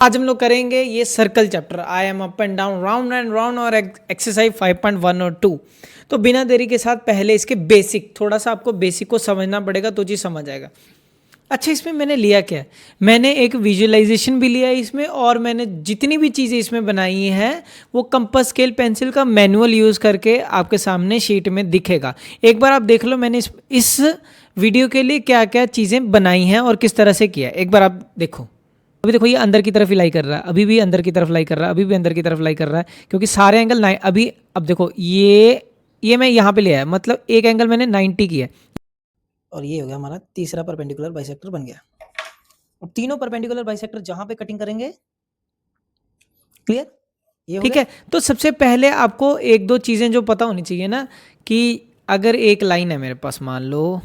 आज हम लोग करेंगे ये circle chapter I am up and down round and round और एक्सरसाइज 5.1 और 2। तो बिना देरी के साथ पहले इसके बेसिक, थोड़ा सा आपको बेसिक को समझना पड़ेगा तो चीज़ समझ आएगा। अच्छा, इसमें मैंने लिया क्या है, मैंने एक विजुअलाइजेशन भी लिया है इसमें, और मैंने जितनी भी चीज़ें इसमें बनाई हैं वो कंपास स्केल पेंसिल का मैनुअल यूज़ करके आपके सामने शीट में दिखेगा। एक बार आप देख लो मैंने इस वीडियो के लिए क्या क्या चीज़ें बनाई हैं और किस तरह से किया है, एक बार आप देखो। अभी देखो ये अंदर की तरफ लाई कर रहा है, अभी भी अंदर की तरफ लाई कर रहा है, अभी भी अंदर की तरफ लाई कर रहा है, क्योंकि सारे एंगल अभी अब देखो ये मैं यहाँ पे ले आया, मतलब एक एंगल मैंने 90 किया और ये हो गया हमारा तीसरा परपेंडिकुलर बाइसेक्टर बन गया। और तीनों परपेंडिकुलर बाइसेक्टर जहां पे कटिंग करेंगे, क्लियर, ये हो ठीक है। तो सबसे पहले आपको एक दो चीज़ें जो पता होनी चाहिए ना, कि अगर एक लाइन है मेरे पास, मान लो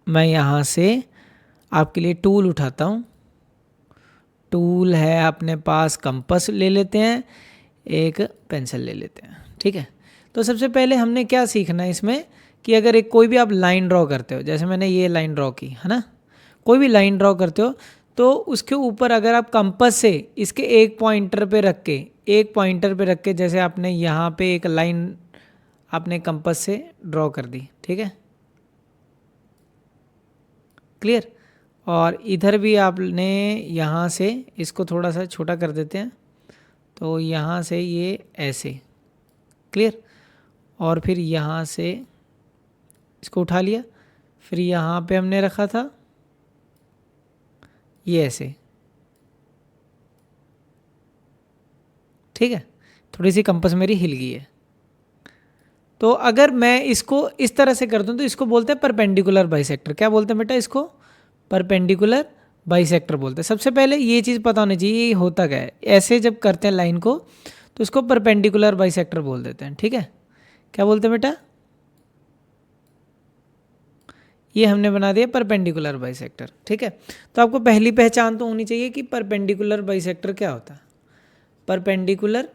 मैं यहाँ से आपके लिए टूल उठाता हूँ, टूल है अपने पास, कंपास ले लेते हैं, एक पेंसिल ले लेते हैं, ठीक है। तो सबसे पहले हमने क्या सीखना है इसमें, कि अगर एक कोई भी आप लाइन ड्रॉ करते हो, जैसे मैंने ये लाइन ड्रॉ की है ना, कोई भी लाइन ड्रॉ करते हो तो उसके ऊपर अगर आप कंपास से इसके एक पॉइंटर पे रख के जैसे आपने यहाँ पे एक लाइन आपने कंपास से ड्रॉ कर दी, ठीक है, क्लियर। और इधर भी आपने यहाँ से इसको थोड़ा सा छोटा कर देते हैं, तो यहाँ से ये ऐसे, क्लियर। और फिर यहाँ से इसको उठा लिया, फिर यहाँ पे हमने रखा था ये ऐसे, ठीक है। थोड़ी सी कंपास मेरी हिल गई है, तो अगर मैं इसको इस तरह से कर दूं तो इसको बोलते हैं परपेंडिकुलर बाइसेक्टर। क्या बोलते हैं बेटा इसको? परपेंडिकुलर बाइसेक्टर बोलते हैं। सबसे पहले ये चीज़ पता होनी चाहिए ये होता क्या है। ऐसे जब करते हैं लाइन को तो इसको परपेंडिकुलर बाइसेक्टर बोल देते हैं, ठीक है। क्या बोलते हैं बेटा? ये हमने बना दिया परपेंडिकुलर बाइसेक्टर, ठीक है। तो आपको पहली पहचान तो होनी चाहिए कि परपेंडिकुलर बाइसेक्टर क्या होता है, परपेंडिकुलर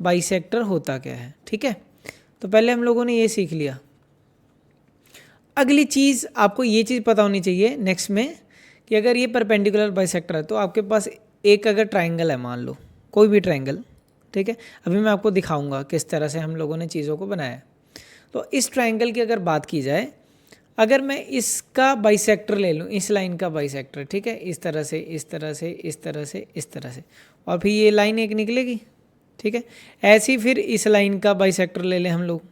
बाइसेक्टर होता क्या है, ठीक है। तो पहले हम लोगों ने ये सीख लिया। अगली चीज़ आपको ये चीज़ पता होनी चाहिए नेक्स्ट में, कि अगर ये परपेंडिकुलर बाइसेक्टर है तो आपके पास एक अगर ट्राइंगल है, मान लो कोई भी ट्राइंगल, ठीक है। अभी मैं आपको दिखाऊंगा किस तरह से हम लोगों ने चीज़ों को बनाया। तो इस ट्राइंगल की अगर बात की जाए, अगर मैं इसका बाइसेक्टर ले लूँ, इस लाइन का बाइसेक्टर, ठीक है, इस तरह से इस तरह से इस तरह से इस तरह से, और फिर ये लाइन एक निकलेगी, ठीक है। ऐसे ही फिर इस लाइन का बाइसेक्टर ले लें हम लोग,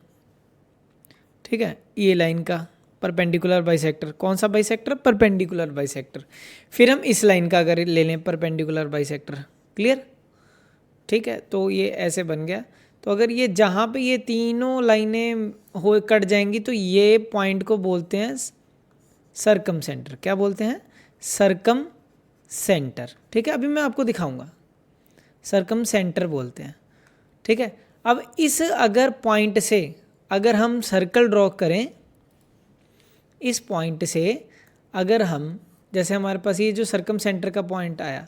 ठीक है, ये लाइन का परपेंडिकुलर बाइसेक्टर। कौन सा बाइसेक्टर? Perpendicular bisector. फिर हम इस लाइन का अगर ले लें परपेंडिकुलर बाइसेक्टर, क्लियर, ठीक है। तो ये ऐसे बन गया। तो अगर ये जहाँ पे ये तीनों लाइनें हो कट जाएंगी तो ये पॉइंट को बोलते हैं सरकम सेंटर। क्या बोलते हैं? सरकम सेंटर, ठीक है। अभी मैं आपको दिखाऊंगा, सरकम सेंटर बोलते हैं, ठीक है। अब इस अगर पॉइंट से अगर हम सर्कल ड्रॉ करें, इस पॉइंट से अगर हम, जैसे हमारे पास ये जो सरकम सेंटर का पॉइंट आया,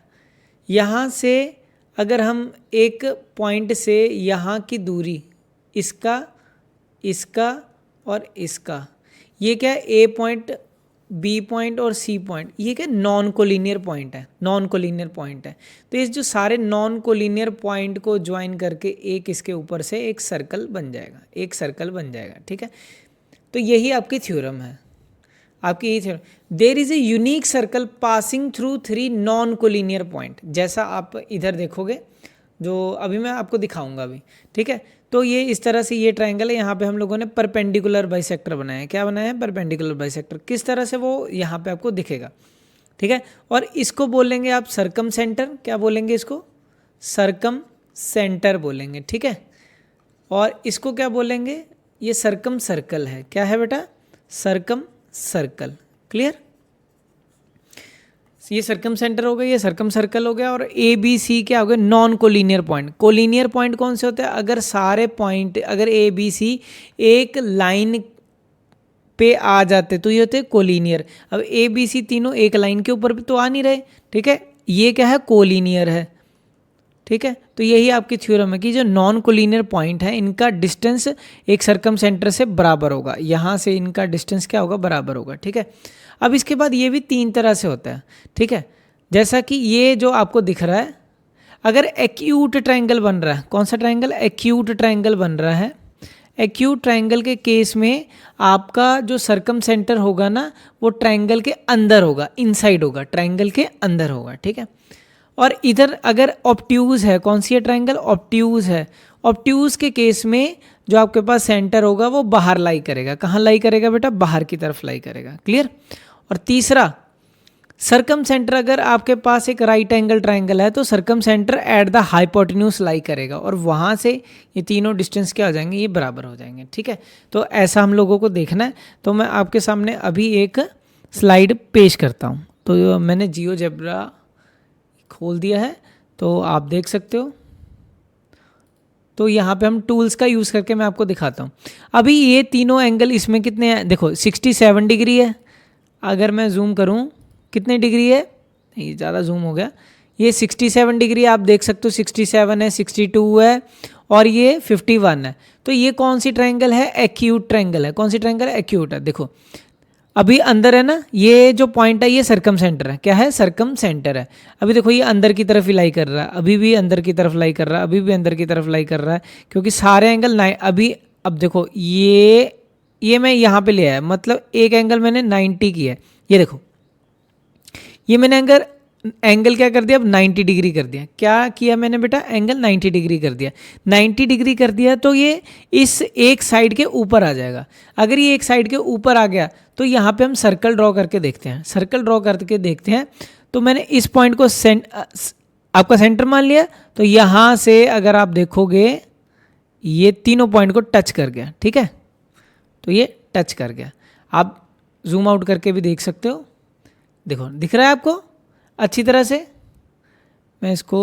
यहाँ से अगर हम एक पॉइंट से यहाँ की दूरी, इसका इसका और इसका, ये क्या है, ए पॉइंट, बी पॉइंट और सी पॉइंट, ये क्या नॉन कोलिनियर पॉइंट है, नॉन कोलिनियर पॉइंट है। तो इस जो सारे नॉन कोलिनियर पॉइंट को ज्वाइन करके एक इसके ऊपर से एक सर्कल बन जाएगा, एक सर्कल बन जाएगा, ठीक है। तो यही आपकी थ्योरम है, आपकी यही theorem. There is a unique circle passing through 3 non collinear point. जैसा आप इधर देखोगे, जो अभी मैं आपको दिखाऊंगा अभी, ठीक है। तो ये इस तरह से ये ट्रायंगल है, यहाँ पे हम लोगों ने परपेंडिकुलर बाइसेक्टर बनाया है। क्या बनाया है? Perpendicular bisector. किस तरह से, वो यहाँ पे आपको दिखेगा, ठीक है। और इसको बोलेंगे आप सरकम सेंटर। क्या बोलेंगे इसको? सरकम सेंटर बोलेंगे, ठीक है। और इसको क्या बोलेंगे? ये सरकम सर्कल है। क्या है बेटा? सरकम सर्कल, क्लियर। ये सरकम सेंटर हो गया, ये सरकम सर्कल हो गया। और ए बी सी क्या हो गया? Non collinear point. Collinear point कौन से होते हैं? अगर सारे पॉइंट, अगर ए बी सी एक लाइन पे आ जाते तो ये होते हैं कोलिनियर। अब ए बी सी तीनों एक लाइन के ऊपर तो आ नहीं रहे, ठीक है, ये क्या है? कोलिनियर है, ठीक है। तो यही आपकी थ्योरम है कि जो नॉन कोलिनियर पॉइंट है इनका डिस्टेंस एक सरकम सेंटर से बराबर होगा। यहाँ से इनका डिस्टेंस क्या होगा? बराबर होगा, ठीक है। अब इसके बाद ये भी 3 तरह से होता है, ठीक है। जैसा कि ये जो आपको दिख रहा है, अगर एक्यूट ट्रायंगल बन रहा है, कौन सा ट्रायंगल, एक्यूट ट्रायंगल बन रहा है, एक्यूट ट्रायंगल के केस में आपका जो सर्कम सेंटर होगा ना वो ट्रायंगल के अंदर होगा, इनसाइड होगा, ट्रायंगल के अंदर होगा, ठीक है। और इधर अगर ऑब्ट्यूज है, कौन सी है ट्रायंगल, ऑब्ट्यूज है, ऑब्ट्यूज के केस में जो आपके पास सेंटर होगा वो बाहर लाई करेगा, कहाँ लाई करेगा बेटा, बाहर की तरफ लाई करेगा, क्लियर। और तीसरा, सरकम सेंटर अगर आपके पास एक राइट एंगल ट्रायंगल है तो सरकम सेंटर एट द हाइपोटेन्यूज लाई करेगा और वहाँ से ये तीनों डिस्टेंस क्या हो जाएंगे, ये बराबर हो जाएंगे, ठीक है। तो ऐसा हम लोगों को देखना है। तो मैं आपके सामने अभी एक स्लाइड पेश करता हूँ। तो मैंने जियोजेब्रा खोल दिया है, तो आप देख सकते हो। तो यहाँ पे हम टूल्स का यूज़ करके मैं आपको दिखाता हूँ। अभी ये तीनों एंगल इसमें कितने हैं, देखो 67 डिग्री है। अगर मैं जूम करूँ कितने डिग्री है, ये ज़्यादा जूम हो गया, ये 67 डिग्री आप देख सकते हो, 67 है, 62 है और ये 51 है। तो ये कौन सी ट्रायंगल है, एक्यूट ट्रायंगल है। कौन सी ट्रायंगल है, एक्यूट है। देखो अभी अंदर है ना, ये जो पॉइंट है ये सरकम सेंटर है, क्या है, सरकम सेंटर है। अभी देखो ये अंदर की तरफ ही लाई कर रहा है, अभी भी अंदर की तरफ लाई कर रहा है, अभी भी अंदर की तरफ लाई कर रहा है, क्योंकि सारे एंगल अभी अब देखो ये मैं यहाँ पे ले आया, मतलब एक एंगल मैंने 90 की है, ये देखो ये मैंने एंगल क्या कर दिया, अब 90 डिग्री कर दिया। क्या किया मैंने बेटा, एंगल 90 डिग्री कर दिया। 90 डिग्री कर दिया तो ये इस एक साइड के ऊपर आ जाएगा। अगर ये एक साइड के ऊपर आ गया तो यहाँ पे हम सर्कल ड्रॉ करके देखते हैं, सर्कल ड्रॉ करके देखते हैं। तो मैंने इस पॉइंट को आपका सेंटर मान लिया, तो यहाँ से अगर आप देखोगे ये तीनों पॉइंट को टच कर गया, ठीक है। तो ये टच कर गया, आप जूम आउट करके भी देख सकते हो। देखो दिख रहा है आपको अच्छी तरह से। मैं इसको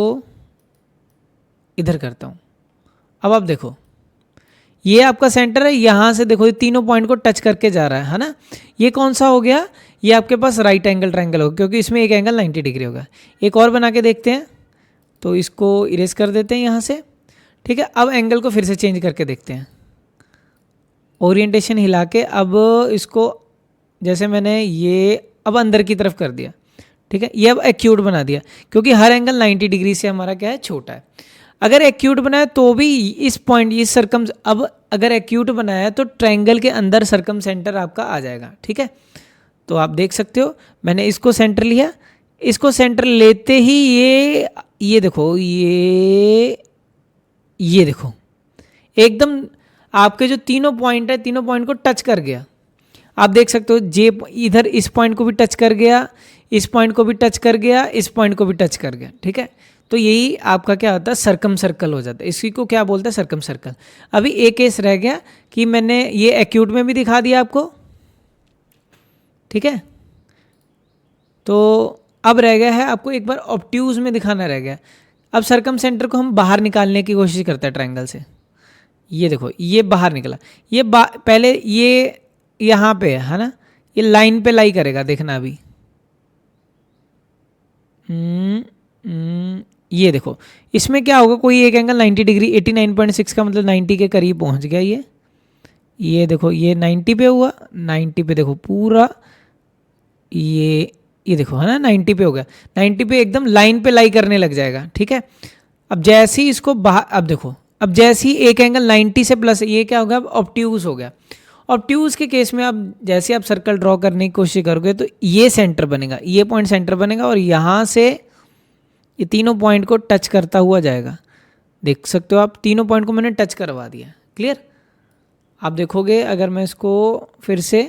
इधर करता हूँ। अब आप देखो ये आपका सेंटर है, यहाँ से देखो ये तीनों पॉइंट को टच करके जा रहा है ना। ये कौन सा हो गया, ये आपके पास राइट एंगल ट्रायंगल होगा, क्योंकि इसमें एक एंगल 90 डिग्री होगा। एक और बना के देखते हैं, तो इसको इरेज कर देते हैं यहाँ से, ठीक है। अब एंगल को फिर से चेंज करके देखते हैं, ओरिएंटेशन हिला के। अब इसको जैसे मैंने ये अब अंदर की तरफ कर दिया, ठीक है। ये अब एक्यूट बना दिया, क्योंकि हर एंगल 90 डिग्री से हमारा क्या है, छोटा है। अगर एक्यूट बनाया तो भी इस पॉइंट, इस सरकम, अब अगर एक्यूट बनाया तो ट्रायंगल के अंदर सरकम सेंटर आपका आ जाएगा, ठीक है। तो आप देख सकते हो मैंने इसको सेंटर लिया, इसको सेंटर लेते ही ये देखो ये देखो एकदम आपके जो तीनों पॉइंट है, तीनों पॉइंट को टच कर गया। आप देख सकते हो जे इधर इस पॉइंट को भी टच कर गया, इस पॉइंट को भी टच कर गया, इस पॉइंट को भी टच कर गया, ठीक है। तो यही आपका क्या होता है, सरकम सर्कल हो जाता है। इसी को क्या बोलते हैं, सरकम सर्कल। अभी एक केस रह गया कि मैंने ये एक्यूट में भी दिखा दिया आपको, ठीक है। तो अब रह गया है आपको एक बार ऑब्ट्यूज में दिखाना रह गया। अब सरकम सेंटर को हम बाहर निकालने की कोशिश करते हैं ट्रायंगल से। ये देखो ये बाहर निकला, ये पहले ये यहाँ पे है ना, ये लाइन पे लाई करेगा, देखना अभी। ये देखो इसमें क्या होगा, कोई एक एंगल 90 डिग्री, 89.6 का मतलब 90 के करीब पहुंच गया ये देखो ये 90 पे हुआ, 90 पे देखो पूरा ये देखो है ना 90 पे हो गया, 90 पे एकदम लाइन पे लाई करने लग जाएगा, ठीक है। अब जैसे ही इसको बाहर, अब देखो अब जैसे ही एक एंगल 90 से प्लस, ये क्या हो गया, ऑब्ट्यूज हो गया। ऑब्ट्यूज के केस में अब जैसे आप सर्कल ड्रॉ करने की कोशिश करोगे तो ये सेंटर बनेगा, ये पॉइंट सेंटर बनेगा और यहाँ से ये तीनों पॉइंट को टच करता हुआ जाएगा। देख सकते हो आप तीनों पॉइंट को मैंने टच करवा दिया, क्लियर। आप देखोगे अगर मैं इसको फिर से,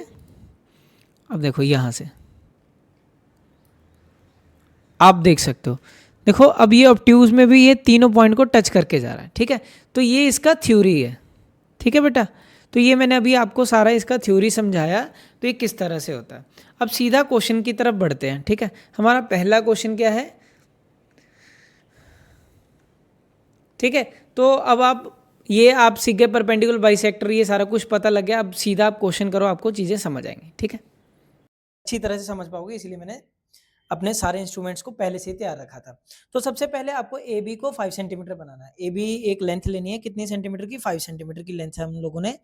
अब देखो यहाँ से आप देख सकते हो, देखो अब ये ऑब्ट्यूज में भी ये तीनों पॉइंट को टच करके जा रहा है, ठीक है। तो ये इसका थ्योरी है, ठीक है बेटा। तो ये मैंने अभी आपको सारा इसका थ्योरी समझाया, तो ये किस तरह से होता है। अब सीधा क्वेश्चन की तरफ बढ़ते हैं, ठीक है। हमारा पहला क्वेश्चन क्या है, ठीक है। तो अब आप सीख गए परपेंडिकुलर बाइसेक्टर, ये सारा कुछ पता लग गया। अब सीधा आप क्वेश्चन करो, आपको चीज़ें समझ आएंगी, ठीक है। अच्छी तरह से समझ पाओगे, इसलिए मैंने अपने सारे इंस्ट्रूमेंट्स को पहले से ही तैयार रखा था। तो सबसे पहले आपको ए बी को 5 सेंटीमीटर बनाना है। ए बी एक लेंथ लेनी है, कितनी सेंटीमीटर की, 5 सेंटीमीटर की लेंथ हम लोगों ने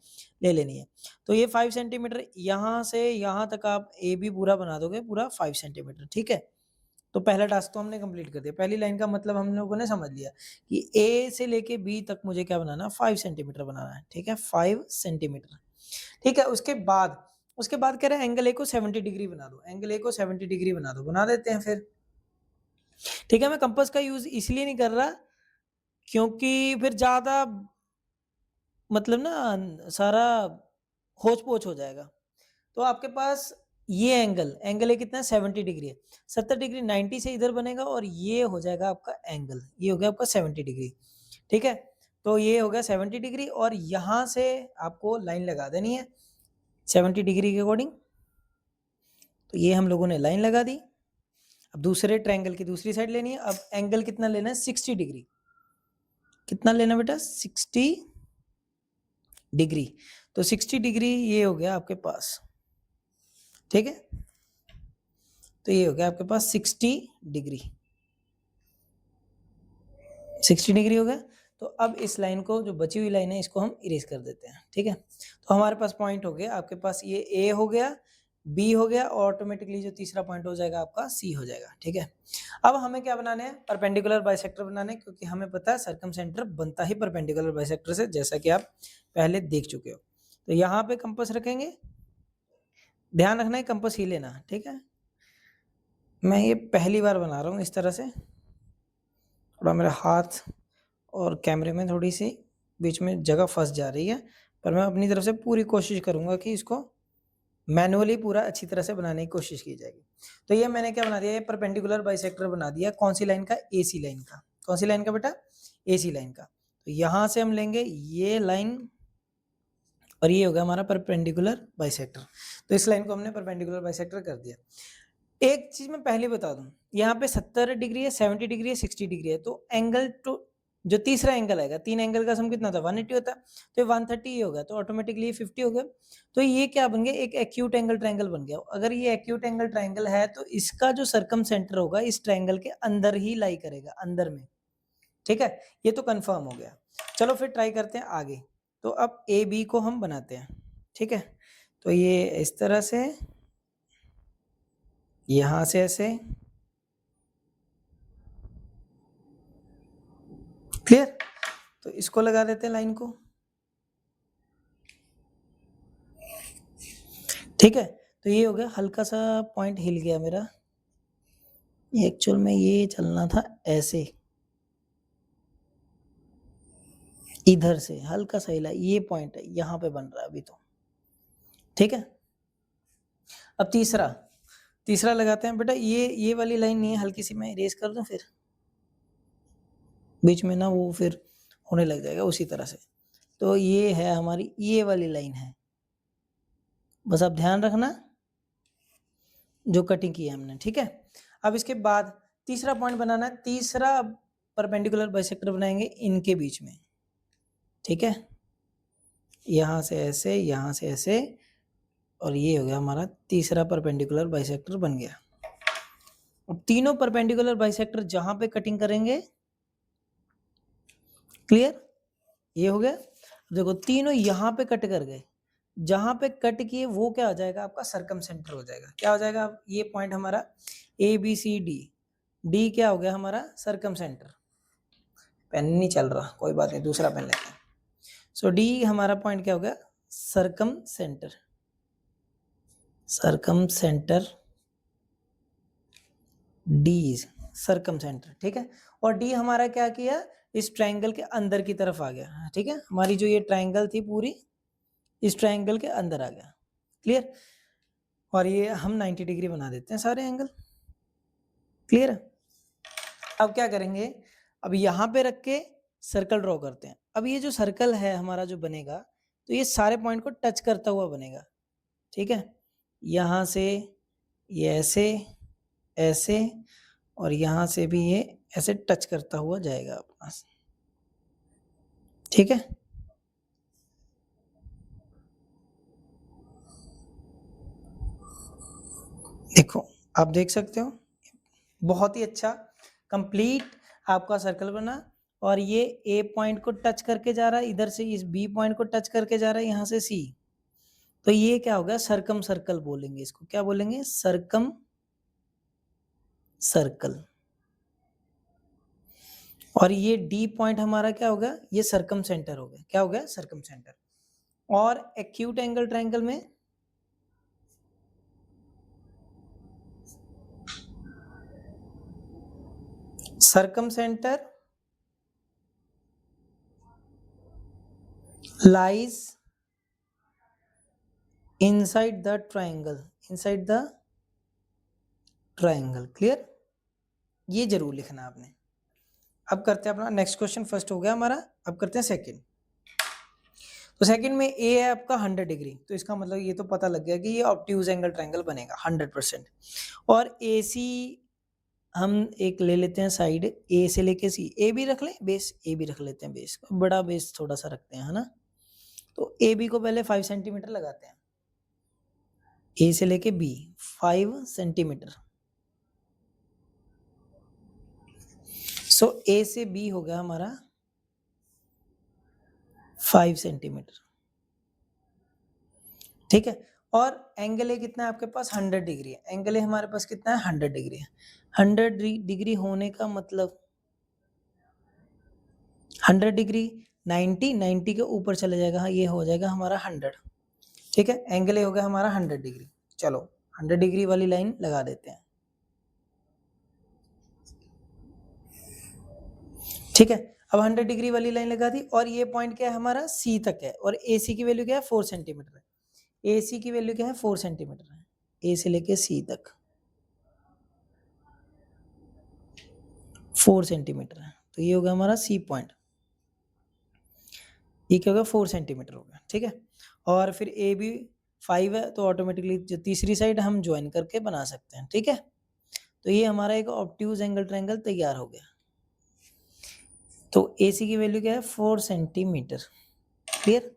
ले लेनी है। तो ये 5 सेंटीमीटर यहाँ से यहाँ तक आप ए बी पूरा बना दोगे, पूरा 5 सेंटीमीटर, ठीक है। तो पहला टास्क तो हमने कंप्लीट कर दिया। पहली लाइन का मतलब हम लोगों ने समझ लिया कि ए से लेके बी तक मुझे क्या बनाना है, 5 सेंटीमीटर बनाना है। ठीक है, 5 सेंटीमीटर। ठीक है, उसके बाद कह रहे हैं एंगल ए को 70 डिग्री बना दो। एंगल ए को 70 डिग्री बना दो, बना देते हैं फिर। ठीक है, मैं कंपास का यूज इसलिए नहीं कर रहा क्योंकि फिर ज्यादा मतलब ना सारा होच पोच हो जाएगा। तो आपके पास ये एंगल ए कितना है, 70 डिग्री है। 70 डिग्री 90 से इधर बनेगा और ये हो जाएगा आपका एंगल, ये हो गया आपका 70 डिग्री। ठीक है, तो ये हो गया 70 डिग्री और यहां से आपको लाइन लगा देनी है 70 डिग्री के अकॉर्डिंग। तो ये हम लोगों ने लाइन लगा दी। अब दूसरे ट्रायंगल की दूसरी साइड लेनी है। अब एंगल कितना लेना है, 60 डिग्री। कितना लेना बेटा, 60 डिग्री। तो 60 डिग्री ये हो गया आपके पास। ठीक है, तो ये हो गया आपके पास 60 डिग्री। 60 डिग्री हो गया। तो अब इस लाइन को, जो बची हुई लाइन है, इसको हम इरेज कर देते हैं। ठीक है, तो हमारे पास पॉइंट हो गया आपके पास, ये ए हो गया, बी हो गया और ऑटोमेटिकली जो तीसरा पॉइंट हो जाएगा आपका सी हो जाएगा। ठीक है, अब हमें क्या बनाने हैं, परपेंडिकुलर बाइसेक्टर बनाने हैं, क्योंकि हमें पता है सर्कमसेंटर बनता ही परपेंडिकुलर बाइसेक्टर से, जैसा कि आप पहले देख चुके हो। तो यहाँ पे कंपास रखेंगे, ध्यान रखना है कंपास ही लेना। ठीक है, मैं ये पहली बार बना रहा हूँ इस तरह से, थोड़ा मेरा हाथ और कैमरे में थोड़ी सी बीच में जगह फंस जा रही है, पर मैं अपनी तरफ से पूरी कोशिश करूंगा कि इसको मैनुअली पूरा अच्छी तरह से बनाने की कोशिश की जाएगी। तो ये मैंने क्या बना दिया, ये परपेंडिकुलर बाइसेक्टर बना दिया। कौन सी लाइन का, एसी लाइन का। कौन सी लाइन का बेटा, एसी लाइन का। तो यहां से हम लेंगे ये लाइन और ये हो गया हमारा परपेंडिकुलर बाइसेक्टर। तो इस लाइन को हमने परपेंडिकुलर बाइसेक्टर कर दिया। एक चीज मैं पहले बता दूं, यहाँ पे 70 डिग्री है, 70 डिग्री है, 60 डिग्री है। तो एंगल टू जो तीसरा एंगल आएगा, तीन एंगल का सम कितना था, 180 होता है। तो 130 ही होगा, तो ऑटोमेटिकली 50 हो गया। तो ये क्या बन गया, एक एक्यूट एंगल ट्रायंगल बन गया। अगर ये एक्यूट एंगल ट्रायंगल है तो इसका जो सर्कम सेंटर होगा इस ट्रायंगल के अंदर ही लाई करेगा, अंदर में। ठीक है, ये तो कंफर्म हो गया। चलो फिर ट्राई करते हैं आगे। तो अब ए बी को हम बनाते हैं। ठीक है, तो ये इस तरह से, यहां से ऐसे, क्लियर। तो इसको लगा देते हैं लाइन को। ठीक है, तो ये हो गया, हल्का सा पॉइंट हिल गया मेरा। एक्चुअल में ये चलना था ऐसे, इधर से हल्का सा हिला, ये पॉइंट है, यहां पे बन रहा है अभी तो। ठीक है, अब तीसरा लगाते हैं बेटा। ये वाली लाइन नहीं है, हल्की सी मैं इरेज कर दूं, फिर बीच में ना वो फिर होने लग जाएगा उसी तरह से। तो ये है हमारी, ये वाली लाइन है, बस आप ध्यान रखना जो कटिंग की है हमने। ठीक है, अब इसके बाद तीसरा पॉइंट बनाना है। तीसरा परपेंडिकुलर बाइसेक्टर बनाएंगे इनके बीच में। ठीक है, यहां से ऐसे, यहां से ऐसे, और ये हो गया हमारा तीसरा परपेंडिकुलर बाइसेक्टर बन गया। अब तीनों परपेंडिकुलर बाइसेक्टर जहां पे कटिंग करेंगे, क्लियर, ये हो गया। देखो तीनों यहां पे कट कर गए, जहां पे कट किए वो क्या हो जाएगा आपका, सर्कम सेंटर हो जाएगा। क्या हो जाएगा, ये पॉइंट हमारा A B C D, D क्या हो गया हमारा, सर्कम सेंटर। पेन नहीं चल रहा, कोई बात नहीं, दूसरा पेन लेते हैं। सो डी हमारा पॉइंट क्या हो गया, circum centre. Circum centre, D circum centre. ठीक है, और डी हमारा क्या किया, इस ट्रायंगल के अंदर की तरफ आ गया। ठीक है, हमारी जो ये ट्रायंगल थी पूरी इस ट्रायंगल के अंदर आ गया। क्लियर, और ये हम 90 डिग्री बना देते हैं सारे एंगल। क्लियर, अब क्या करेंगे, अब यहाँ पे रख के सर्कल ड्रॉ करते हैं। अब ये जो सर्कल है हमारा जो बनेगा, तो ये सारे पॉइंट को टच करता हुआ बनेगा। ठीक है, यहाँ से ये ऐसे ऐसे, और यहाँ से भी ये ऐसे टच करता हुआ जाएगा अपना। ठीक है, देखो आप देख सकते हो, बहुत ही अच्छा कंप्लीट आपका सर्कल बना। और ये ए पॉइंट को टच करके जा रहा है, इधर से इस बी पॉइंट को टच करके जा रहा है, यहाँ से सी। तो ये क्या होगा, सर्कम सर्कल बोलेंगे इसको। क्या बोलेंगे, सर्कम सर्कल, और ये डी पॉइंट हमारा क्या होगा, ये सर्कम सेंटर हो गया। क्या हो गया, सर्कम सेंटर। और एक्यूट एंगल ट्रायंगल में circum centre lies inside the triangle, inside the triangle, clear. ये जरूर लिखना आपने। अब करते हैं अपना नेक्स्ट क्वेश्चन, फर्स्ट हो गया हमारा, अब करते हैं सेकंड। तो सेकंड में ए है आपका 100 डिग्री, तो इसका मतलब ये तो पता लग गया कि ये ऑब्ट्यूज एंगल ट्रायंगल बनेगा 100%। और ए सी हम एक ले लेते हैं साइड, ए से लेके सी, ए भी रख लें बेस, ए भी रख लेते हैं बेस, बड़ा बेस थोड़ा सा रखते हैं, है ना। तो ए बी को पहले 5 सेंटीमीटर लगाते हैं, ए से लेके बी 5 सेंटीमीटर। सो ए से बी हो गया हमारा 5 सेंटीमीटर, ठीक है। और एंगल ए कितना है आपके पास, 100 डिग्री है। एंगल ए हमारे पास कितना है, 100 डिग्री है। 100 डिग्री होने का मतलब 100 डिग्री 90 के ऊपर चले जाएगा, हाँ ये हो जाएगा हमारा 100, ठीक है। एंगल ए हो गया हमारा 100 डिग्री। चलो 100 डिग्री वाली लाइन लगा देते हैं, ठीक है। अब 100 डिग्री वाली लाइन लगा दी, और ये पॉइंट क्या है हमारा, सी तक है, और ए सी की वैल्यू क्या है, 4 सेंटीमीटर है। ए सी की वैल्यू क्या है, 4 सेंटीमीटर है, ए से लेके सी तक 4 सेंटीमीटर है। तो ये होगा हमारा सी पॉइंट, ये क्या होगा, 4 सेंटीमीटर होगा, ठीक है। और फिर ए बी 5 है, तो ऑटोमेटिकली जो तीसरी साइड हम ज्वाइन करके बना सकते हैं, ठीक है। तो ये हमारा एक ऑब्ट्यूज एंगल ट्रायंगल तैयार हो गया। तो ए सी की वैल्यू क्या है, 4 सेंटीमीटर, क्लियर।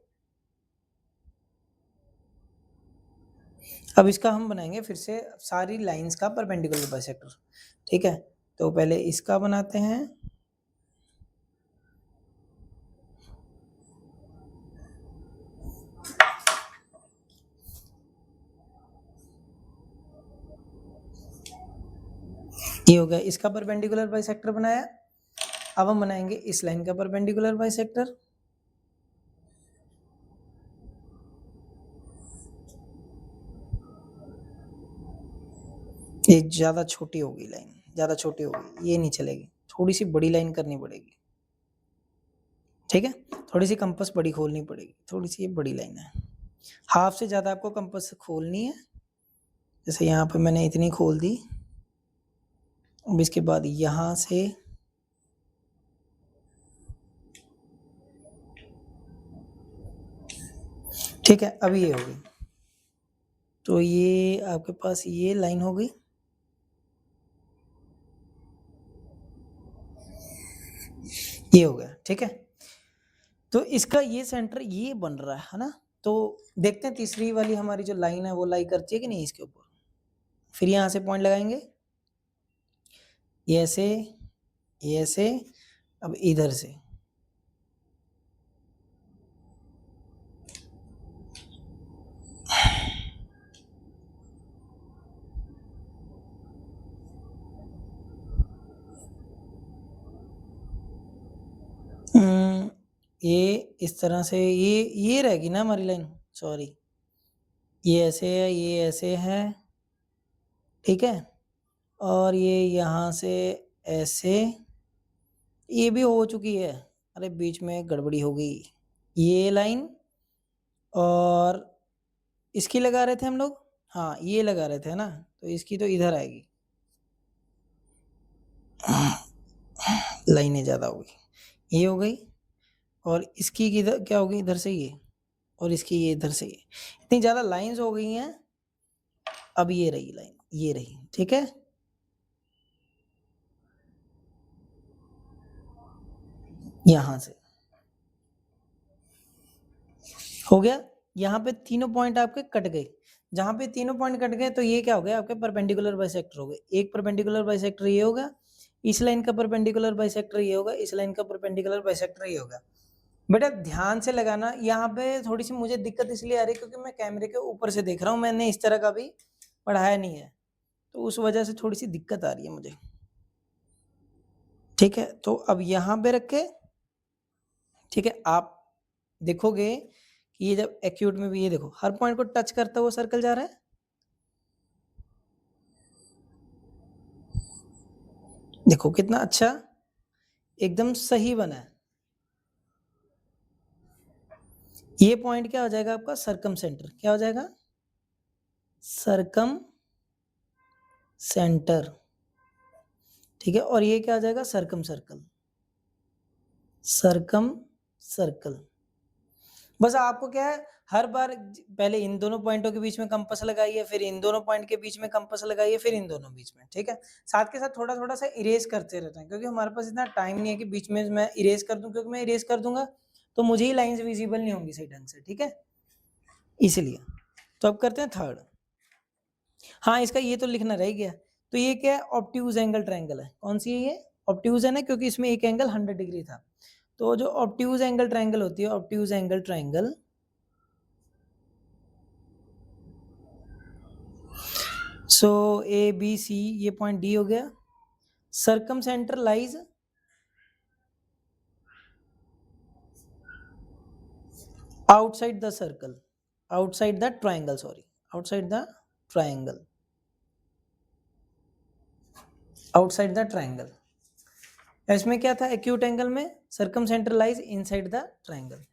अब इसका हम बनाएंगे फिर से सारी लाइंस का परपेंडिकुलर बाइसेक्टर, ठीक है। तो पहले इसका बनाते हैं, ये हो गया इसका परपेंडिकुलर बाइसेक्टर बनाया। अब हम बनाएंगे इस लाइन का परपेंडिकुलर बाइसेक्टर। ये ज्यादा छोटी होगी लाइन, ज्यादा छोटी होगी, ये नहीं चलेगी, थोड़ी सी बड़ी लाइन करनी पड़ेगी, ठीक है। थोड़ी सी कंपास बड़ी खोलनी पड़ेगी, थोड़ी सी ये बड़ी लाइन है, हाफ से ज्यादा आपको कंपास खोलनी है। जैसे यहाँ पे मैंने इतनी खोल दी, अब इसके बाद यहाँ से ठीक है, अब ये होगी, तो ये आपके पास ये लाइन हो गई, ये हो गया, ठीक है। तो इसका ये सेंटर ये बन रहा है ना। तो देखते हैं तीसरी वाली हमारी जो लाइन है वो लाई करती है कि नहीं इसके ऊपर। फिर यहाँ से पॉइंट लगाएंगे, ये ऐसे, ये ऐसे, अब इधर से ये इस तरह से, ये रहेगी ना हमारी लाइन, सॉरी ये ऐसे है, ये ऐसे है, ठीक है। और ये यहाँ से ऐसे, ये भी हो चुकी है, अरे बीच में गड़बड़ी हो गई, ये लाइन। और इसकी लगा रहे थे हम लोग, हाँ ये लगा रहे थे ना, तो इसकी तो इधर आएगी, लाइनें ज़्यादा हो गई, ये हो गई। और इसकी किधर क्या होगी, इधर से ये, और इसकी ये इधर से ये, इतनी ज़्यादा लाइंस हो गई हैं। अब ये रही लाइन, ये रही, ठीक है। यहां से हो गया, यहाँ पे तीनों पॉइंट आपके कट गए। जहां पे तीनों पॉइंट कट गए तो ये क्या हो गया, आपके परपेंडिकुलर बाइसेक्टर हो गए। एक परपेंडिकुलर बाइसेक्टर ये होगा, इस लाइन का परपेंडिकुलर बाइसेक्टर ये होगा, इस लाइन का परपेंडिकुलर बाइसेक्टर ये होगा। बेटा ध्यान से लगाना, यहाँ पे थोड़ी सी मुझे दिक्कत इसलिए आ रही है क्योंकि मैं कैमरे के ऊपर से देख रहा हूँ, मैंने इस तरह का भी पढ़ाया नहीं है। तो उस वजह से थोड़ी सी दिक्कत आ रही है मुझे। ठीक है, तो अब यहाँ पे रख के, ठीक है, आप देखोगे कि ये जब एक्यूट में भी, ये देखो हर पॉइंट को टच करता हुआ सर्कल जा रहा है। देखो कितना अच्छा एकदम सही बना है। ये पॉइंट क्या हो जाएगा आपका, सरकम सेंटर। क्या हो जाएगा, सरकम सेंटर। ठीक है, और ये क्या आ जाएगा, सरकम सर्कल, सरकम सर्कल। बस आपको क्या है, हर बार पहले इन दोनों पॉइंटों के बीच में कंपास लगाइए, फिर इन दोनों पॉइंट के बीच में कंपास लगाइए, फिर इन दोनों बीच में। ठीक है, साथ के साथ थोड़ा थोड़ा सा इरेज करते रहते हैं, क्योंकि हमारे पास इतना टाइम नहीं है कि बीच में मैं इरेज कर दूं, क्योंकि मैं इरेज कर दूंगा तो मुझे ही लाइंस विजिबल नहीं होंगी सही ढंग से। ठीक है, इसलिए तो अब करते हैं थर्ड। हाँ, इसका ये तो लिखना रह गया। तो ये क्या है, ऑब्ट्यूज एंगल ट्रायंगल है। कौन सी है ये, ऑब्ट्यूज है ना, क्योंकि इसमें एक एंगल 100 डिग्री था। तो जो ऑब्ट्यूज एंगल ट्रायंगल होती है, obtuse angle triangle, so A B C, ये पॉइंट डी हो गया। Circumcentre lies outside the circle, outside the triangle, sorry, outside the triangle, outside the triangle. इसमें क्या था, एक्यूट एंगल में circumcentre lies inside the triangle.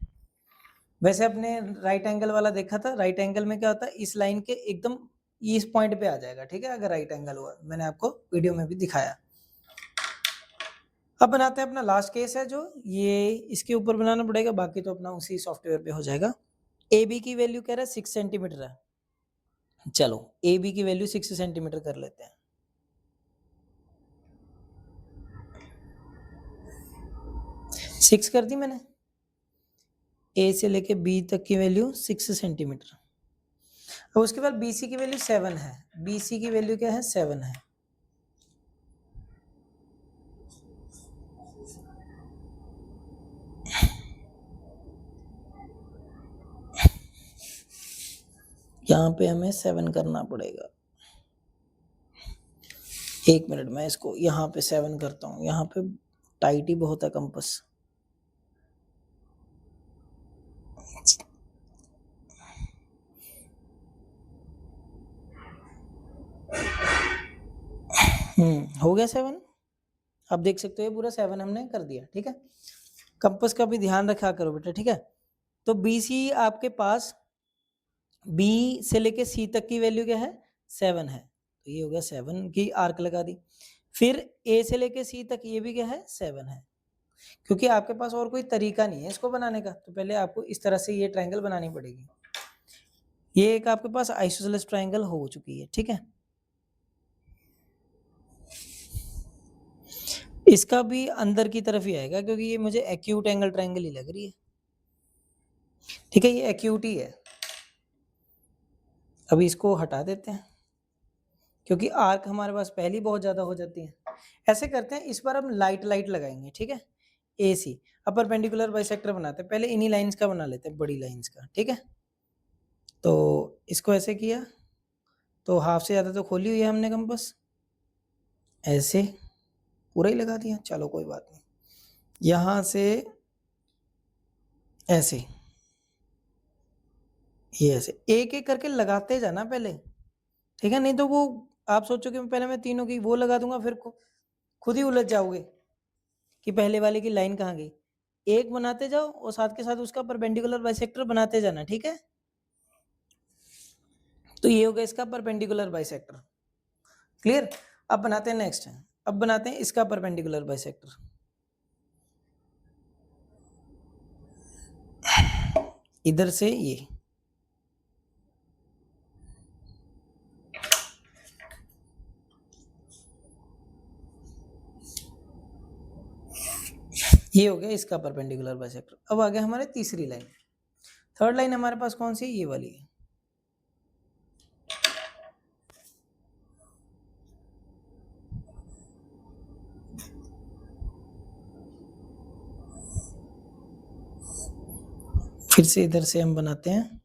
वैसे अपने right angle वाला देखा था, राइट एंगल में क्या होता है, इस लाइन के एकदम इस पॉइंट पे आ जाएगा। ठीक है, अगर राइट एंगल हुआ, मैंने आपको वीडियो में भी दिखाया। अब बनाते हैं अपना लास्ट केस है जो, ये इसके ऊपर बनाना पड़ेगा, बाकी तो अपना उसी सॉफ्टवेयर पे हो जाएगा। ए बी की वैल्यू कह रहा है 6 सेंटीमीटर है। चलो ए बी की वैल्यू 6 सेंटीमीटर कर लेते हैं। सिक्स कर दी मैंने, ए से लेके बी तक की वैल्यू 6 सेंटीमीटर। अब उसके बाद बी सी की वैल्यू 7 है। बी सी की वैल्यू क्या है, 7 है। यहाँ पे हमें 7 करना पड़ेगा। एक मिनट, मैं इसको यहाँ पे 7 करता हूँ। यहाँ पे टाइट ही बहुत है कंपास। हो गया 7। अब देख सकते हो पूरा 7 हमने कर दिया। ठीक है, कंपास का भी ध्यान रखा करो बेटा। ठीक है, तो बी सी आपके पास, बी से लेके सी तक की वैल्यू क्या है, 7 है। तो ये हो गया 7 की आर्क लगा दी। फिर ए से लेके सी तक ये भी क्या है, 7 है। क्योंकि आपके पास और कोई तरीका नहीं है इसको बनाने का, तो पहले आपको इस तरह से ये ट्रायंगल बनानी पड़ेगी। ये एक आपके पास आइसोसेलेस ट्रायंगल हो चुकी है। ठीक है, इसका भी अंदर की तरफ ही आएगा, क्योंकि ये मुझे एक्यूट एंगल ट्रायंगल ही लग रही है। ठीक है, ये एक्यूट ही है। अभी इसको हटा देते हैं, क्योंकि आर्क हमारे पास पहले बहुत ज़्यादा हो जाती है। ऐसे करते हैं, इस बार हम लाइट लाइट लगाएंगे। ठीक है, ए सी अब परपेंडिकुलर बाइसेक्टर बनाते हैं। पहले इन्हीं लाइंस का बना लेते हैं, बड़ी लाइंस का। ठीक है, तो इसको ऐसे किया, तो हाफ से ज़्यादा तो खोली हुई है हमने कंपास, ऐसे पूरा ही लगा दिया। चलो कोई बात नहीं, यहाँ से ऐसे, ये ऐसे एक एक करके लगाते जाना पहले। ठीक है, नहीं तो वो आप सोचो कि पहले मैं तीनों की वो लगा दूंगा, फिर खुद ही उलझ जाओगे कि पहले वाले की लाइन कहाँ गई। एक बनाते जाओ और साथ के साथ उसका परपेंडिकुलर बाइसेक्टर बनाते जाना। ठीक है, तो ये हो गया इसका परपेंडिकुलर बाइसेक्टर। क्लियर। अब बनाते हैं नेक्स्ट, अब बनाते हैं इसका परपेंडिकुलर बाइसेक्टर। इधर से ये, ये हो गया इसका परपेंडिकुलर बाइसेक्टर। अब आ गया हमारे तीसरी लाइन। थर्ड लाइन हमारे पास कौन सी है, ये वाली है। फिर से इधर से हम बनाते हैं।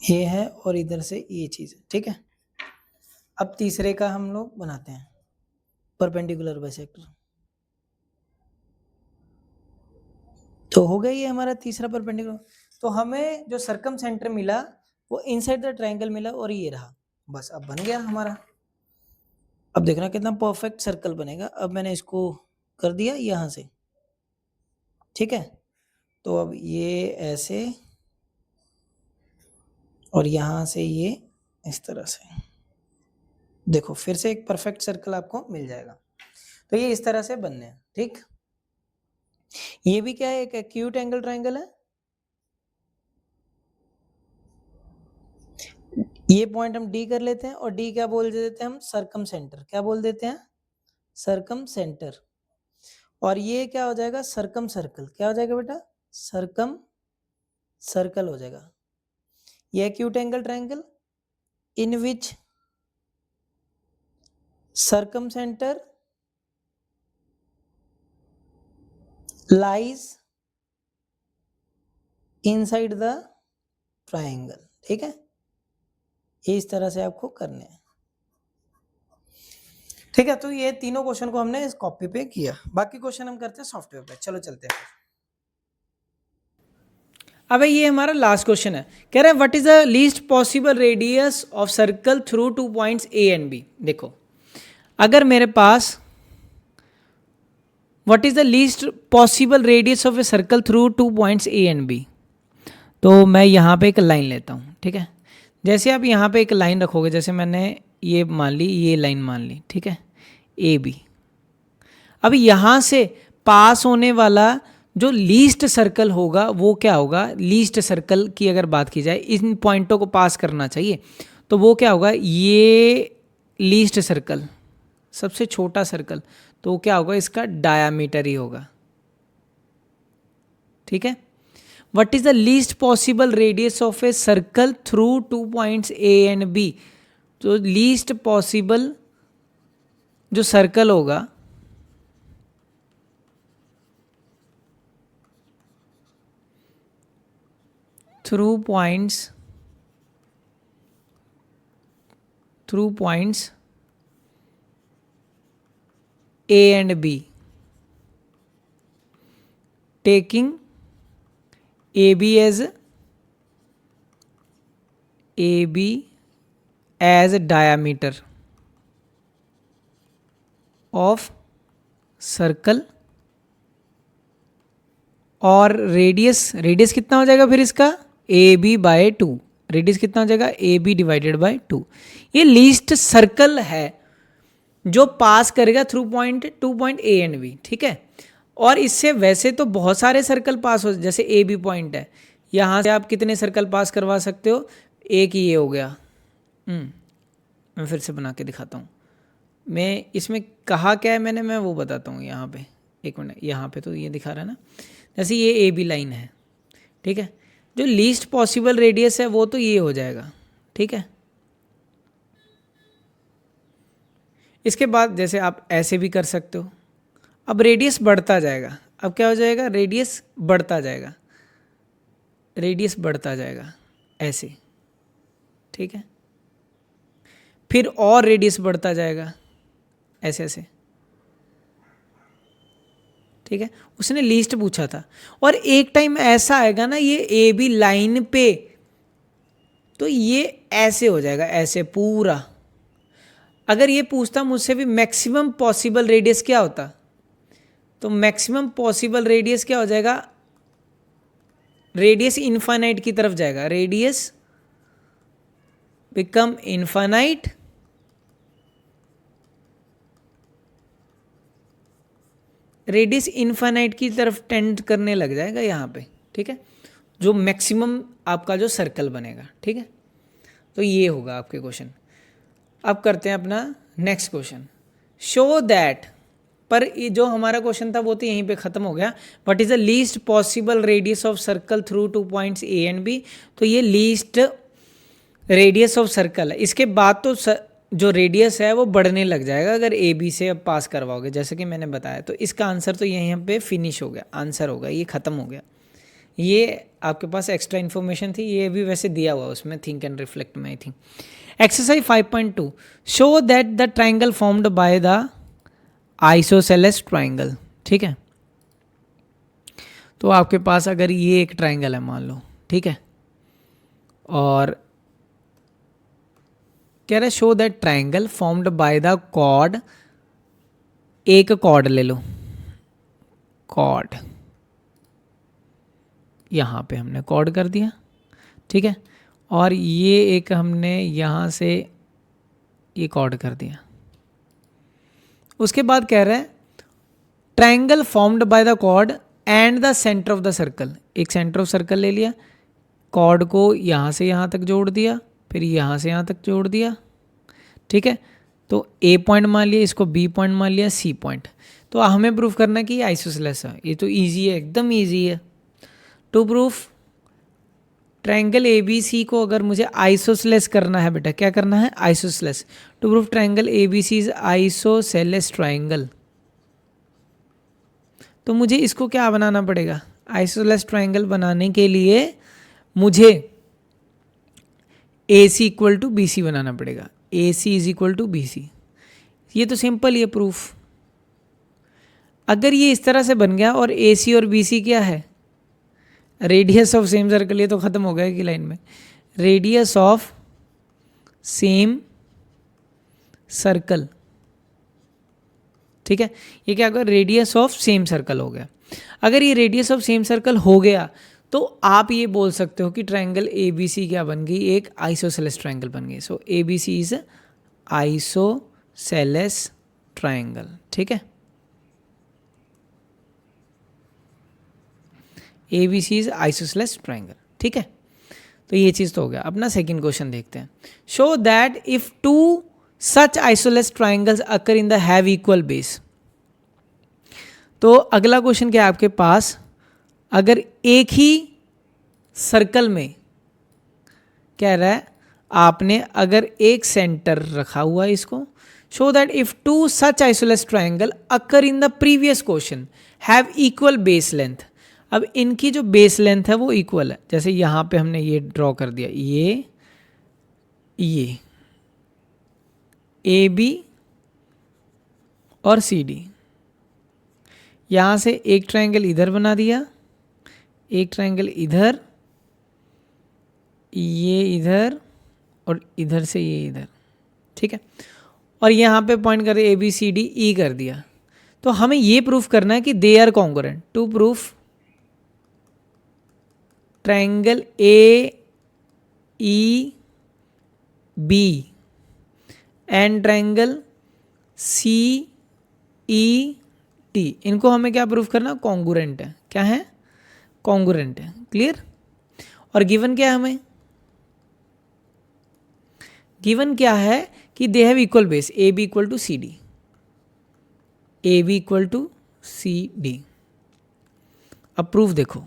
ये है और इधर से ये चीज़ है, ठीक है। अब तीसरे का हम लोग बनाते हैं परपेंडिकुलर बाइसेक्टर। तो हो गया ये हमारा तीसरा परपेंडिकुलर। तो हमें जो सर्कम सेंटर मिला वो इनसाइड द ट्रायंगल मिला और ये रहा, बस अब बन गया हमारा। अब देखना कितना परफेक्ट सर्कल बनेगा। अब मैंने इसको कर दिया यहाँ से, ठीक है। तो अब ये ऐसे और यहाँ से ये इस तरह से, देखो फिर से एक परफेक्ट सर्कल आपको मिल जाएगा। तो ये इस तरह से बनने हैं, ठीक। ये भी क्या है, एक एक्यूट एंगल ट्रायंगल है। ये पॉइंट हम डी कर लेते हैं और डी क्या बोल देते हैं हम, सर्कम सेंटर। क्या बोल देते हैं, सर्कम सेंटर। और ये क्या हो जाएगा, सर्कम सर्कल। क्या हो जाएगा बेटा, सर्कम सर्कल हो जाएगा। ये acute angle triangle in which circum centre lies inside the triangle, ठीक है। ये इस तरह से आपको करने हैं, ठीक है। तो ये तीनों क्वेश्चन को हमने इस कॉपी पे किया। बाकी क्वेश्चन हम करते हैं सॉफ्टवेयर पे। चलो चलते हैं। अब ये हमारा लास्ट क्वेश्चन है, कह रहा है what is the least possible radius of circle through 2 points A and B. देखो अगर मेरे पास what is the least possible radius of a circle through 2 points A and B, तो मैं यहाँ पे एक लाइन लेता हूँ, ठीक है। जैसे आप यहाँ पे एक लाइन रखोगे, जैसे मैंने ये मान ली, ये लाइन मान ली, ठीक है, ए बी। अब यहाँ से पास होने वाला जो लीस्ट सर्कल होगा वो क्या होगा, लीस्ट सर्कल की अगर बात की जाए, इन पॉइंटों को पास करना चाहिए, तो वो क्या होगा, ये लीस्ट सर्कल, सबसे छोटा सर्कल, तो क्या होगा, इसका डायामीटर ही होगा, ठीक है। What is the least possible radius of a circle through 2 points A and B. तो लीस्ट पॉसिबल जो सर्कल होगा through points A and B, taking AB as diameter of circle और रेडियस कितना हो जाएगा फिर इसका, AB बाय 2। रेडियस कितना हो जाएगा, AB डिवाइडेड बाय 2। ये लीस्ट सर्कल है जो पास करेगा through point 2 point A and B, ठीक है। और इससे वैसे तो बहुत सारे सर्कल पास हो, जैसे ए बी पॉइंट है, यहाँ से आप कितने सर्कल पास करवा सकते हो, एक ही ये हो गया। मैं फिर से बना के दिखाता हूँ। मैं इसमें कहा क्या है मैंने, मैं वो बताता हूँ यहाँ पे, एक मिनट। यहाँ पे तो ये दिखा रहा है ना, जैसे ये ए बी लाइन है, ठीक है। जो लीस्ट पॉसिबल रेडियस है वो तो ये हो जाएगा, ठीक है। इसके बाद जैसे आप ऐसे भी कर सकते हो। अब रेडियस बढ़ता जाएगा, अब क्या हो जाएगा, रेडियस बढ़ता जाएगा, रेडियस बढ़ता जाएगा ऐसे, ठीक है। फिर और रेडियस बढ़ता जाएगा ऐसे ऐसे, ठीक है। उसने लीस्ट पूछा था और एक टाइम ऐसा आएगा ना ये ए बी लाइन पे, तो ये ऐसे हो जाएगा, ऐसे पूरा। अगर ये पूछता मुझसे भी मैक्सिमम पॉसिबल रेडियस क्या होता, तो मैक्सिमम पॉसिबल रेडियस क्या हो जाएगा, रेडियस इनफाइनाइट की तरफ जाएगा, radius become infinite, radius infinite की तरफ टेंड करने लग जाएगा यहाँ पे, ठीक है। जो मैक्सिमम आपका जो सर्कल बनेगा, ठीक है। तो ये होगा आपके क्वेश्चन। अब करते हैं अपना नेक्स्ट क्वेश्चन, शो दैट। पर ये जो हमारा क्वेश्चन था वो तो यहीं पे ख़त्म हो गया। What is the least possible radius of circle through 2 points A and B. तो ये लीस्ट रेडियस ऑफ सर्कल है। इसके बाद तो जो रेडियस है वो बढ़ने लग जाएगा अगर ए बी से अब पास करवाओगे, जैसे कि मैंने बताया। तो इसका आंसर तो यहीं पे फिनिश हो गया, आंसर होगा ये, ख़त्म हो गया। ये आपके पास एक्स्ट्रा इन्फॉर्मेशन थी, ये भी वैसे दिया हुआ उसमें थिंक एंड रिफ्लेक्ट में I think. Exercise 5.2 show that the triangle formed by the isosceles triangle. ठीक है, तो आपके पास अगर ये एक ट्राइंगल है मान लो, ठीक है, और कह रहा है show that triangle formed by the chord, एक कॉर्ड ले लो, कॉर्ड यहाँ पे हमने कॉर्ड कर दिया, ठीक है, और ये एक हमने यहाँ से ये कॉर्ड कर दिया। उसके बाद कह रहा है triangle formed by the chord and the centre of the circle, एक सेंटर ऑफ सर्कल ले लिया, कॉर्ड को यहाँ से यहाँ तक जोड़ दिया, फिर यहाँ से यहाँ तक जोड़ दिया, ठीक है, तो ए पॉइंट मान लिया, इसको बी पॉइंट मान लिया, सी पॉइंट। तो हमें प्रूफ करना है कि ये आइसोसेलेस है, ये तो इजी है, एकदम इजी है। To proof triangle A B C को अगर मुझे आइसोसेलेस करना है बेटा, क्या करना है, isosceles. To proof triangle A B C is isosceles triangle, तो मुझे इसको क्या बनाना पड़ेगा, आइसोसेलेस ट्रायंगल बनाने के लिए मुझे A C equal to B C बनाना पड़ेगा, A C is equal to B C. ये तो सिंपल ये प्रूफ। अगर ये इस तरह से बन गया और ए सी और बी सी क्या है, रेडियस ऑफ सेम सर्कल, ये तो खत्म हो गया कि लाइन में, रेडियस ऑफ सेम सर्कल, ठीक है, ये क्या होगा, रेडियस ऑफ सेम सर्कल हो गया। अगर ये रेडियस ऑफ सेम सर्कल हो गया तो आप ये बोल सकते हो कि ट्रायंगल ए बी सी क्या बन गई, एक आइसोसेलेस ट्रायंगल बन गई। So A B C is isosceles triangle, ठीक है, A B C is isosceles triangle, ठीक है। तो ये चीज़ तो हो गया। अपना सेकंड क्वेश्चन देखते हैं। Show that if two such isosceles triangles occur in the have equal base. तो अगला क्वेश्चन क्या है आपके पास, अगर एक ही सर्कल में कह रहा है आपने अगर एक सेंटर रखा हुआ है इसको, show that if two such isosceles triangle occur in the previous question have equal base length. अब इनकी जो बेस लेंथ है वो इक्वल है, जैसे यहाँ पे हमने ये ड्रॉ कर दिया, ये ए बी और सी डी, यहाँ से एक ट्रायंगल इधर बना दिया, एक ट्रायंगल इधर, ये इधर और इधर से ये इधर, ठीक है, और यहाँ पे पॉइंट कर ए बी सी डी ई कर दिया। तो हमें ये प्रूफ करना है कि they are congruent. To proof triangle A E B and triangle C E T, इनको हमें क्या प्रूफ करना, कॉन्ग्रुएंट है। क्या है, कॉन्ग्रुएंट है। क्लियर। और गिवन क्या है हमें, गिवन क्या है कि they have equal base, A B equal to C D, A B equal to C D. अब प्रूफ देखो,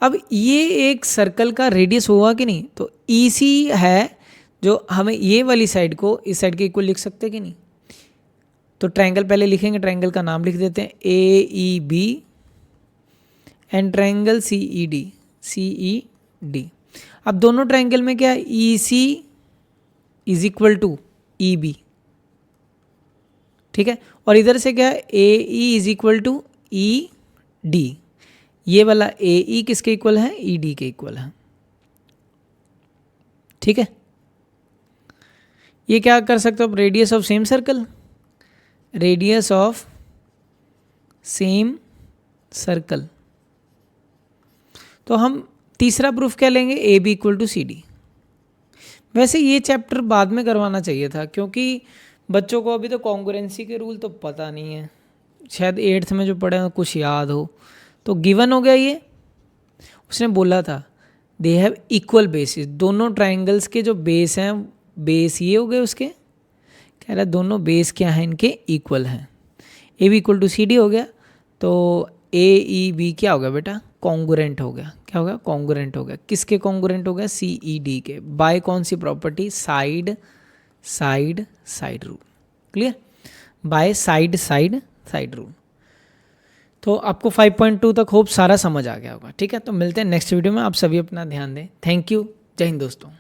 अब ये एक सर्कल का रेडियस हुआ कि नहीं, तो ई सी है जो हमें ये वाली साइड को इस साइड के इक्वल लिख सकते कि नहीं। तो ट्रायंगल पहले लिखेंगे, ट्रायंगल का नाम लिख देते हैं A E B and triangle C E D. अब दोनों ट्रायंगल में क्या है, E C is equal to E B, ठीक है, और इधर से क्या है, A E is equal to E D. ये वाला ए ई किसके इक्वल है, ई डी के इक्वल है, ठीक है। ये क्या कर सकते हो, radius of same circle, radius of same circle. तो हम तीसरा प्रूफ क्या लेंगे, A B equal to C D. वैसे ये चैप्टर बाद में करवाना चाहिए था, क्योंकि बच्चों को अभी तो कॉन्ग्रुएंसी के रूल तो पता नहीं है, शायद 8th में जो पढ़े हो कुछ याद हो। तो गिवन हो गया ये, उसने बोला था दे हैव इक्वल बेसिस, दोनों ट्रायंगल्स के जो बेस हैं, बेस ये हो गए उसके, कह रहा है दोनों बेस क्या हैं इनके, इक्वल हैं। A B equal to C D हो गया, तो ए ई बी क्या हो गया बेटा, कॉन्ग्रुएंट हो गया। क्या हो गया, कॉन्ग्रुएंट हो गया। किसके कॉन्ग्रुएंट हो गया, सी ई डी के। बाय कौन सी property, side side side rule. Clear, by side side side rule. तो आपको 5.2 तक होप सारा समझ आ गया होगा। ठीक है, तो मिलते हैं नेक्स्ट वीडियो में। आप सभी अपना ध्यान दें। Thank you. जय हिंद दोस्तों।